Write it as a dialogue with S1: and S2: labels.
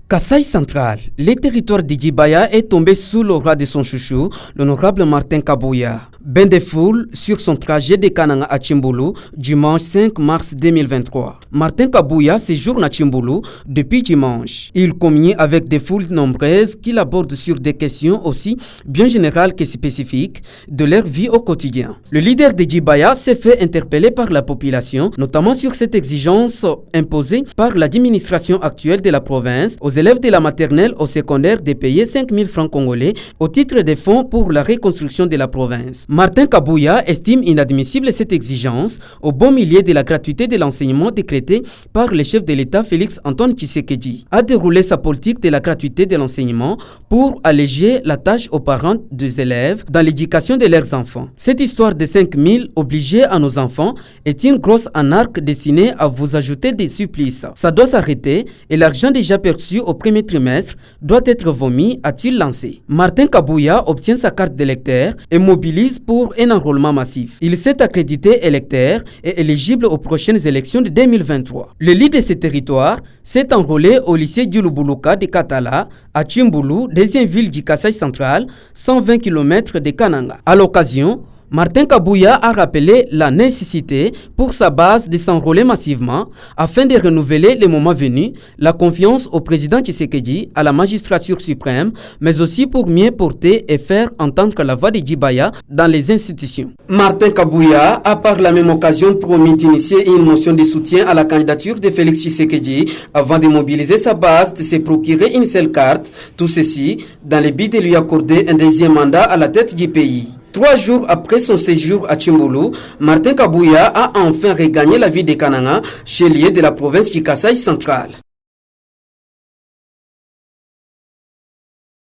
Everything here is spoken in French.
S1: Kasaï central, le territoire de Djibaya est tombé sous le roi de son chouchou, l'honorable Martin Kabouya. Bain de foule sur son trajet de Kananga à Tchimboulou, dimanche 5 mars 2023. Martin Kabouya séjourne à Tchimboulou depuis dimanche. Il communie avec des foules nombreuses qui l'abordent sur des questions aussi bien générales que spécifiques de leur vie au quotidien. Le leader de Djibaya s'est fait interpeller par la population, notamment sur cette exigence imposée par l'administration actuelle de la province aux élèves de la maternelle au secondaire de payer 5 000 francs congolais au titre des fonds pour la reconstruction de la province. Martin Kabouya estime inadmissible cette exigence au bon milieu de la gratuité de l'enseignement décrétée par le chef de l'État Félix Antoine Tshisekedi. A déroulé sa politique de la gratuité de l'enseignement pour alléger la tâche aux parents des élèves dans l'éducation de leurs enfants. Cette histoire de 5 000 obligés à nos enfants est une grosse anarque destinée à vous ajouter des supplices. Ça doit s'arrêter et l'argent déjà perçu au premier trimestre doit être vomi, a-t-il lancé. Martin Kabouya obtient sa carte d'électeur et mobilise pour un enrôlement massif. Il s'est accrédité électeur et éligible aux prochaines élections de 2023. Le leader de ce territoire s'est enrôlé au lycée Djoulou-Boulouka de Katala, à Tchimboulou, deuxième ville du Kasaï central, 120 km de Kananga. À l'occasion, Martin Kabouya a rappelé la nécessité pour sa base de s'enrôler massivement afin de renouveler le moment venu la confiance au président Tshisekedi, à la magistrature suprême, mais aussi pour mieux porter et faire entendre la voix de Djibaya dans les institutions. Martin Kabouya a par la même occasion promis d'initier une motion de soutien à la candidature de Félix Tshisekedi avant de mobiliser sa base de se procurer une seule carte, tout ceci dans le but de lui accorder un deuxième mandat à la tête du pays. 3 jours après son séjour à Tchimboulou, Martin Kabouya a enfin regagné la ville de Kananga, chef-lieu de la province du Kasaï central.